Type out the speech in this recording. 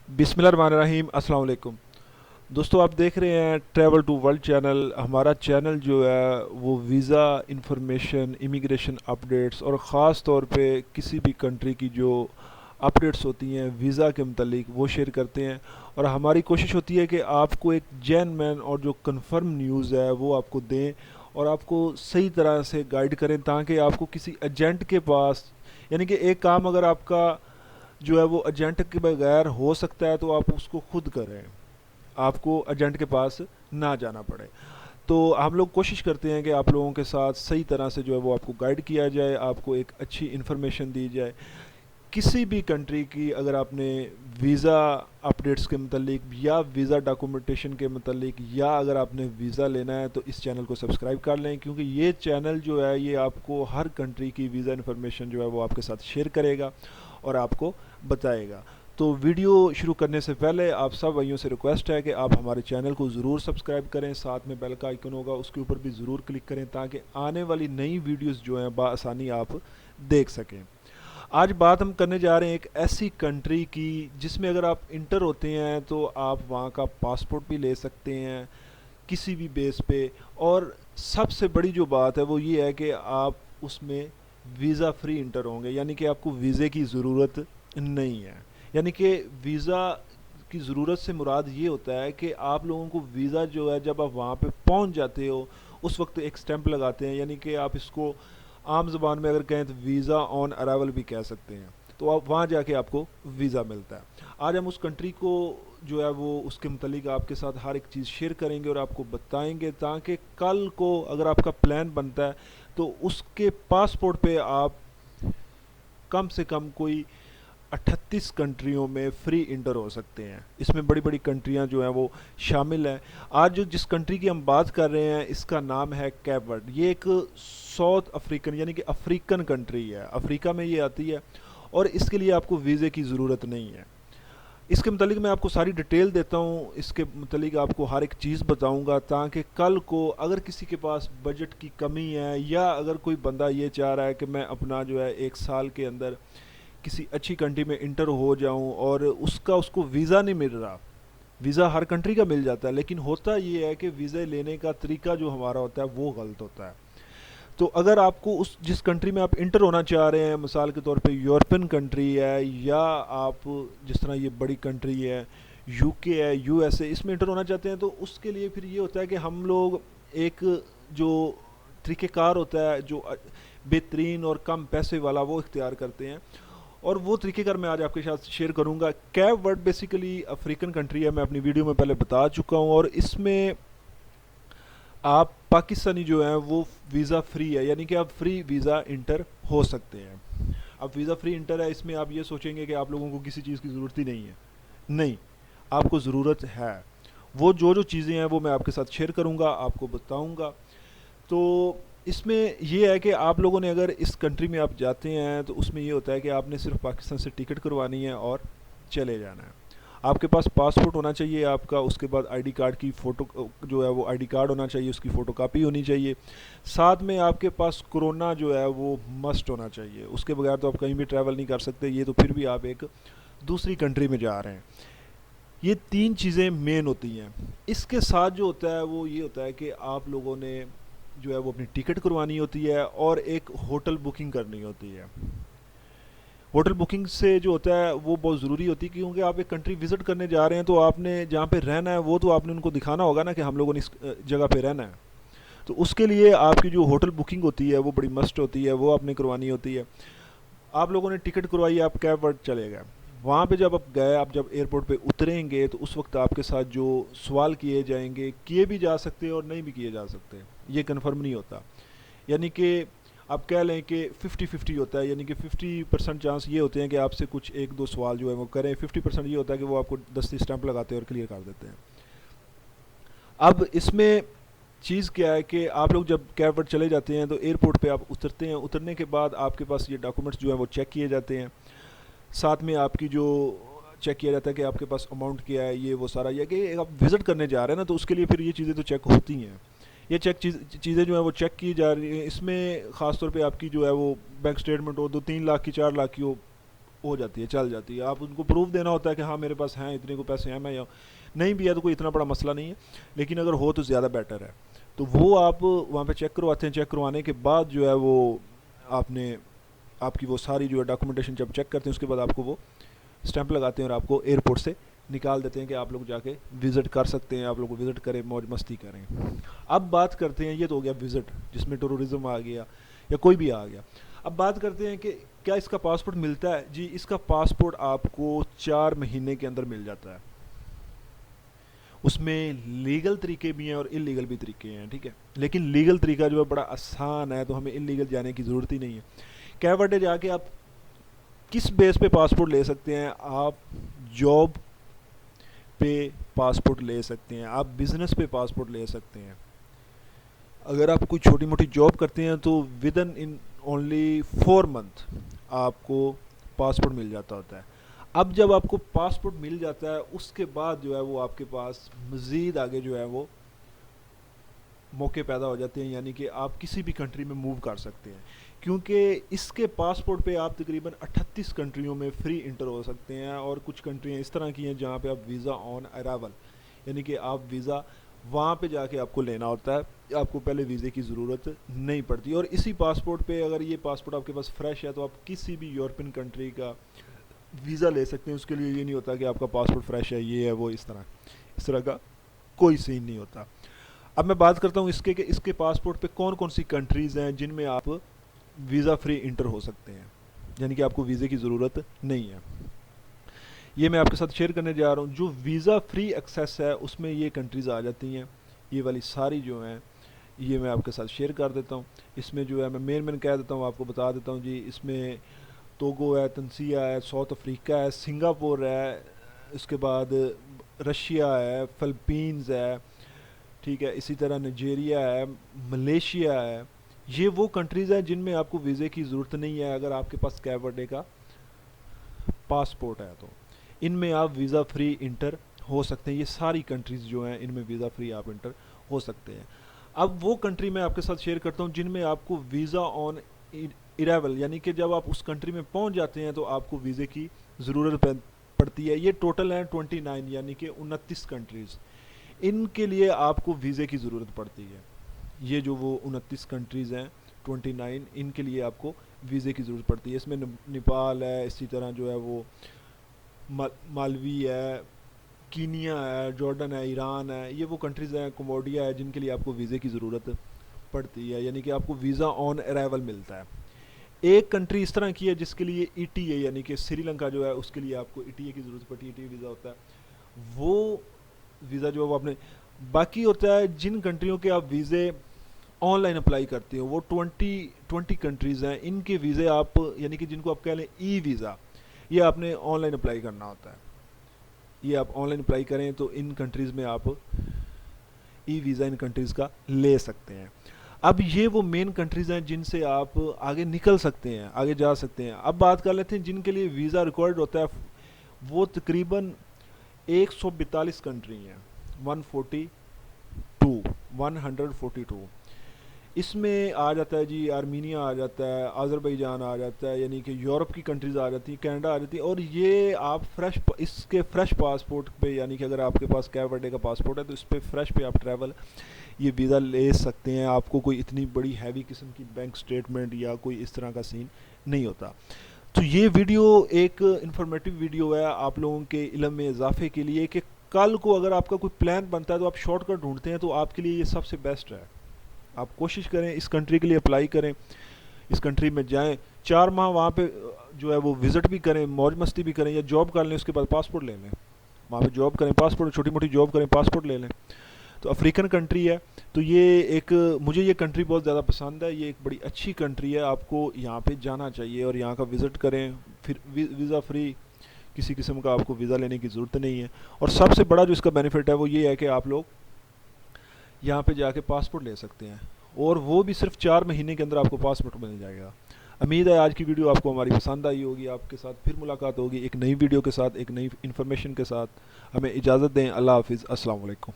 बिस्मिल्लाहिर्रहमानिर्रहीम। अस्सलाम वालेकुम दोस्तों, आप देख रहे हैं ट्रैवल टू वर्ल्ड चैनल। हमारा चैनल जो है वो वीज़ा इंफॉर्मेशन, इमिग्रेशन अपडेट्स और ख़ास तौर पे किसी भी कंट्री की जो अपडेट्स होती हैं वीज़ा के मतलब वो शेयर करते हैं। और हमारी कोशिश होती है कि आपको एक जेन्युइन और जो कंफर्म न्यूज़ है वो आपको दें और आपको सही तरह से गाइड करें, ताकि आपको किसी एजेंट के पास, यानी कि एक काम अगर आपका जो है वो एजेंट के बगैर हो सकता है तो आप उसको खुद करें, आपको एजेंट के पास ना जाना पड़े। तो हम लोग कोशिश करते हैं कि आप लोगों के साथ सही तरह से जो है वो आपको गाइड किया जाए, आपको एक अच्छी इन्फॉर्मेशन दी जाए। किसी भी कंट्री की अगर आपने वीज़ा अपडेट्स के मतलब या वीज़ा डॉक्यूमेंटेशन के मतलब या अगर आपने वीज़ा लेना है तो इस चैनल को सब्सक्राइब कर लें, क्योंकि ये चैनल जो है ये आपको हर कंट्री की वीज़ा इन्फॉर्मेशन जो है वो आपके साथ शेयर करेगा और आपको बताएगा। तो वीडियो शुरू करने से पहले आप सब भाइयों से रिक्वेस्ट है कि आप हमारे चैनल को ज़रूर सब्सक्राइब करें, साथ में बेल का आइकन होगा उसके ऊपर भी ज़रूर क्लिक करें, ताकि आने वाली नई वीडियोस जो हैं बआसानी आप देख सकें। आज बात हम करने जा रहे हैं एक ऐसी कंट्री की जिसमें अगर आप इंटर होते हैं तो आप वहाँ का पासपोर्ट भी ले सकते हैं किसी भी बेस पे। और सबसे बड़ी जो बात है वो ये है कि आप उसमें वीज़ा फ्री इंटर होंगे, यानी कि आपको वीज़े की ज़रूरत नहीं है। यानी कि वीज़ा की ज़रूरत से मुराद ये होता है कि आप लोगों को वीज़ा जो है जब आप वहाँ पे पहुँच जाते हो उस वक्त एक स्टैंप लगाते हैं, यानी कि आप इसको आम ज़बान में अगर कहें तो वीज़ा ऑन अराइवल भी कह सकते हैं। तो आप वहाँ जाके आपको वीज़ा मिलता है। आज हम उस कंट्री को जो है वो उसके मुतालिक आपके साथ हर एक चीज़ शेयर करेंगे और आपको बताएंगे, ताकि कल को अगर आपका प्लान बनता है तो उसके पासपोर्ट पे आप कम से कम कोई 38 कंट्रियों में फ्री इंटर हो सकते हैं। इसमें बड़ी बड़ी कंट्रियां जो हैं वो शामिल हैं। आज जो जिस कंट्री की हम बात कर रहे हैं इसका नाम है कैप वर्ड। ये एक साउथ अफ्रीकन यानी कि अफ्रीकन कंट्री है, अफ्रीका में ये आती है और इसके लिए आपको वीज़े की ज़रूरत नहीं है। इसके मतलब मैं आपको सारी डिटेल देता हूँ, इसके मतलब आपको हर एक चीज़ बताऊँगा, ताकि कल को अगर किसी के पास बजट की कमी है या अगर कोई बंदा ये चाह रहा है कि मैं अपना जो है एक साल के अंदर किसी अच्छी कंट्री में इंटर हो जाऊं और उसको वीज़ा नहीं मिल रहा। वीज़ा हर कंट्री का मिल जाता है, लेकिन होता ये है कि वीज़ा लेने का तरीका जो हमारा होता है वो गलत होता है। तो अगर आपको उस जिस कंट्री में आप इंटर होना चाह रहे हैं, मिसाल के तौर पे यूरोपियन कंट्री है या आप जिस तरह ये बड़ी कंट्री है यूके है, यूएसए, इसमें इंटर होना चाहते हैं, तो उसके लिए फिर ये होता है कि हम लोग एक जो तरीक़ेकार होता है जो बेहतरीन और कम पैसे वाला वो इख्तियार करते हैं। और वो तरीक़ेकार मैं आज आपके साथ शेयर करूंगा। Cap word basically African country है, मैं अपनी वीडियो में पहले बता चुका हूँ, और इसमें आप पाकिस्तानी जो हैं वो वीज़ा फ्री है, यानी कि आप फ्री वीज़ा इंटर हो सकते हैं। अब वीज़ा फ्री इंटर है, इसमें आप ये सोचेंगे कि आप लोगों को किसी चीज़ की ज़रूरत ही नहीं है। नहीं, आपको ज़रूरत है। वो जो चीज़ें हैं वो मैं आपके साथ शेयर करूँगा, आपको बताऊँगा। तो इसमें यह है कि आप लोगों ने अगर इस कंट्री में आप जाते हैं तो उसमें ये होता है कि आपने सिर्फ पाकिस्तान से टिकट करवानी है और चले जाना है। आपके पास पासपोर्ट होना चाहिए आपका, उसके बाद आईडी कार्ड की फ़ोटो जो है वो आईडी कार्ड होना चाहिए, उसकी फ़ोटो कापी होनी चाहिए। साथ में आपके पास कोरोना जो है वो मस्ट होना चाहिए, उसके बगैर तो आप कहीं भी ट्रैवल नहीं कर सकते। ये तो फिर भी आप एक दूसरी कंट्री में जा रहे हैं। ये तीन चीज़ें मेन होती हैं। इसके साथ जो होता है वो ये होता है कि आप लोगों ने जो है वो अपनी टिकट करवानी होती है और एक होटल बुकिंग करनी होती है। होटल बुकिंग से जो होता है वो बहुत ज़रूरी होती है, क्योंकि आप एक कंट्री विज़िट करने जा रहे हैं तो आपने जहाँ पे रहना है वो तो आपने उनको दिखाना होगा ना कि हम लोगों ने इस जगह पे रहना है। तो उसके लिए आपकी जो होटल बुकिंग होती है वो बड़ी मस्ट होती है, वो आपने करवानी होती है। आप लोगों ने टिकट करवाई, आप कैब वर्ड चले गए। वहाँ पे जब आप गए, आप जब एयरपोर्ट पे उतरेंगे तो उस वक्त आपके साथ जो सवाल किए जाएंगे, किए भी जा सकते हैं और नहीं भी किए जा सकते, ये कन्फर्म नहीं होता। यानी कि आप कह लें कि 50-50 होता है, यानी कि 50% चांस ये होते हैं कि आपसे कुछ एक दो सवाल जो है वो करें, 50% ये होता है कि वो आपको दस्ती स्टैंप लगाते हैं और क्लियर कर देते हैं। अब इसमें चीज़ क्या है कि आप लोग जब कैब पर चले जाते हैं तो एयरपोर्ट पे आप उतरते हैं, उतरने के बाद आपके पास ये डॉक्यूमेंट्स जो हैं वो चेक किए जाते हैं। साथ में आपकी जो चेक किया जाता है कि आपके पास अमाउंट क्या है, ये वो सारा, ये कि आप विज़िट करने जा रहे हैं ना, तो उसके लिए फिर ये चीज़ें तो चेक होती हैं। ये चीज़ें जो है वो चेक की जा रही हैं। इसमें ख़ास तौर पे आपकी जो है वो बैंक स्टेटमेंट हो, 2-3 लाख की, 4 लाख की हो, ہو جاتی ہے، چل جاتی ہے. آپ ان کو پروف دینا ہوتا ہے کہ ہاں میرے پاس ہیں اتنے کو پیسے ہیں، میں نہیں بھی ہے تو کوئی اتنا بڑا مسئلہ نہیں ہے، لیکن اگر ہو تو زیادہ بیٹر ہے. تو وہ آپ وہاں پہ چیک کرواتے ہیں. چیک کروانے کے بعد جو ہے وہ آپ نے آپ کی وہ ساری جو ہے ڈاکومنٹیشن جب چیک کرتے ہیں اس کے بعد آپ کو وہ اسٹیمپ لگاتے ہیں اور آپ کو ایئرپورٹ سے نکال دیتے ہیں کہ آپ لوگ جا کے وزٹ کر سکتے ہیں، آپ لوگ وزٹ کریں، موج مستی کریں. اب بات کرتے ہیں، یہ تو ہو گیا وزٹ جس میں ٹورزم آ گیا یا کوئی بھی آ گیا. اب بات کرتے ہیں کہ کیا اس کا پاسپورٹ ملتا ہے. جی اس کا پاسپورٹ آپ کو 4 مہینے کے اندر مل جاتا ہے. اس میں لیگل طریقے بھی ہیں اور انلیگل بھی طریقے ہیں، ٹھیک ہے. لیکن لیگل طریقہ جو ہے بڑا آسان ہے، تو ہمیں انلیگل جانے کی ضرورت ہی نہیں ہے. کیوٹ جا کے آپ کس بیس پہ پاسپورٹ لے سکتے ہیں؟ آپ جاب پہ پاسپورٹ لے سکتے ہیں، آپ بزنس پہ پاسپورٹ لے سکتے ہیں. اگر آپ کوئی چھوٹی موٹی جاب کرتے ہیں تو ودن ان اونلی 4 منتھ آپ کو پاسپورٹ مل جاتا ہوتا ہے. اب جب آپ کو پاسپورٹ مل جاتا ہے اس کے بعد جو ہے وہ آپ کے پاس مزید آگے جو ہے وہ موقع پیدا ہو جاتے ہیں، یعنی کہ آپ کسی بھی کنٹری میں موو کر سکتے ہیں. کیونکہ اس کے پاسپورٹ پہ آپ تقریباً 38 کنٹریوں میں فری انٹر ہو سکتے ہیں، اور کچھ کنٹریاں اس طرح کی ہیں جہاں پہ آپ ویزا آن ارائیول، یعنی کہ آپ ویزا وہاں پہ جا کے آپ کو لینا ہوتا ہے، آپ کو پہلے ویزے کی ضرورت نہیں پڑتی. اور اسی پاسپورٹ پہ اگر یہ پاسپورٹ آپ کے پاس فریش ہے تو آپ کسی بھی یورپین کنٹری کا ویزا لے سکتے ہیں. اس کے لیے یہ نہیں ہوتا کہ آپ کا پاسپورٹ فریش ہے، یہ ہے وہ، اس طرح کا کوئی سین نہیں ہوتا. اب میں بات کرتا ہوں اس کے کہ اس کے پاسپورٹ پہ کون کون سی کنٹریز ہیں جن میں آپ ویزا فری انٹر ہو سکتے ہیں، یعنی کہ آپ کو ویزے کی ضرورت نہیں ہے. یہ میں آپ کے ساتھ شیئر کرنے جا رہا ہوں. جو ویزا فری ایکسیس ہے اس میں یہ کنٹریز آ جاتی ہیں، یہ والی ساری جو ہیں یہ میں آپ کے ساتھ شیئر کر دیتا ہوں. اس میں جو ہے میں مین کہہ دیتا ہوں، آپ کو بتا دیتا ہوں. جی اس میں توگو ہے، تنزانیہ ہے، ساؤتھ افریقہ ہے، سنگاپور ہے، اس کے بعد رشیا ہے، فلپینز ہے، ٹھیک ہے، اسی طرح نائجیریا ہے، ملیشیا ہے. یہ وہ کنٹریز ہیں جن میں آپ کو ویزے کی ضرورت نہیں ہے اگر آپ کے پاس کیوٹ ڈے کا پاسپورٹ ہے. تو ان میں آپ ویزا فری انٹر ہو سکتے ہیں. یہ ساری کنٹریز جو ہیں ان میں ویزا فری آپ انٹر ہو سکتے ہیں. اب وہ کنٹری میں آپ کے ساتھ شیئر کرتا ہوں جن میں آپ کو ویزا آن ارائیول، یعنی کہ جب آپ اس کنٹری میں پہنچ جاتے ہیں تو آپ کو ویزے کی ضرورت پڑتی ہے. یہ ٹوٹل ہیں 29، یعنی کہ 29 کنٹریز. ان کے لیے آپ کو ویزے کی ضرورت پڑتی ہے. یہ جو وہ 29 کنٹریز ہیں 29، ان کے لیے آپ کو ویزے کی ضرورت پڑتی ہے. اس میں نیپال ہے، اسی طرح جو ہے وہ مالوی ہے، کینیا ہے، جارڈن ہے، ایران ہے. یہ وہ کنٹریز ہیں، کمبوڈیا ہے، جن کے لیے آپ کو ویزے کی ضرورت پڑتی ہے، یعنی کہ آپ کو ویزا آن ارائیول ملتا ہے. ایک کنٹری اس طرح کی ہے جس کے لیے ای ٹی اے، یعنی کہ سری لنکا جو ہے اس کے لیے آپ کو ای ٹی اے کی ضرورت پڑتی ہے. ای ٹی اے ویزا ہوتا ہے، وہ ویزا جو ہے وہ اپنے باقی ہوتا ہے. جن کنٹریوں کے آپ ویزے آن لائن اپلائی کرتے ہو وہ 20 کنٹریز ہیں. ان کے ویزے آپ، یعنی کہ جن کو آپ کہہ لیں ای ویزا، یہ آپ نے آن لائن اپلائی کرنا ہوتا ہے. یہ آپ آن لائن اپلائی کریں تو ان کنٹریز میں آپ ای ویزا ان کنٹریز کا لے سکتے ہیں. اب یہ وہ مین کنٹریز ہیں جن سے آپ آگے نکل سکتے ہیں، آگے جا سکتے ہیں. اب بات کر لیتے ہیں جن کے لیے ویزا ریکوائرڈ ہوتا ہے. وہ تقریباً 142 کنٹری ہیں، 142. اس میں آ جاتا ہے جی آرمینیا آ جاتا ہے، آذربائیجان آ جاتا ہے، یعنی کہ یورپ کی کنٹریز آ جاتی ہیں، کینیڈا آ جاتی ہے. اور یہ آپ اس کے فریش پاسپورٹ پہ، یعنی کہ اگر آپ کے پاس کیوٹ ڈے کا پاسپورٹ ہے تو اس پہ فریش پہ آپ ٹریول یہ ویزا لے سکتے ہیں. آپ کو کوئی اتنی بڑی ہیوی قسم کی بینک سٹیٹمنٹ یا کوئی اس طرح کا سین نہیں ہوتا. تو یہ ویڈیو ایک انفارمیٹیو ویڈیو ہے آپ لوگوں کے علم میں اضافے کے لیے، کہ کل کو اگر آپ کا کوئی پلان بنتا ہے تو آپ شارٹ کٹ ڈھونڈتے ہیں تو آپ کے لیے یہ سب سے بیسٹ ہے. آپ کوشش کریں اس کنٹری کے لیے اپلائی کریں، اس کنٹری میں جائیں، 4 ماہ وہاں پہ جو ہے وہ وزٹ بھی کریں، موج مستی بھی کریں، یا جاب کر لیں، اس کے بعد پاسپورٹ لے لیں. وہاں پہ جاب کریں، پاسپورٹ، چھوٹی موٹی جاب کریں، پاسپورٹ لے لیں. تو افریقن کنٹری ہے، تو یہ ایک مجھے یہ کنٹری بہت زیادہ پسند ہے. یہ ایک بڑی اچھی کنٹری ہے، آپ کو یہاں پہ جانا چاہیے اور یہاں کا وزٹ کریں. پھر ویزا فری، کسی قسم کا آپ کو ویزا لینے کی ضرورت نہیں ہے. اور سب سے بڑا جو اس کا بینیفٹ ہے وہ یہ ہے کہ آپ لوگ یہاں پہ جا کے پاسپورٹ لے سکتے ہیں، اور وہ بھی صرف 4 مہینے کے اندر آپ کو پاسپورٹ مل جائے گا. امید ہے آج کی ویڈیو آپ کو ہماری پسند آئی ہوگی. آپ کے ساتھ پھر ملاقات ہوگی ایک نئی ویڈیو کے ساتھ، ایک نئی انفارمیشن کے ساتھ. ہمیں اجازت دیں. اللہ حافظ. السلام علیکم.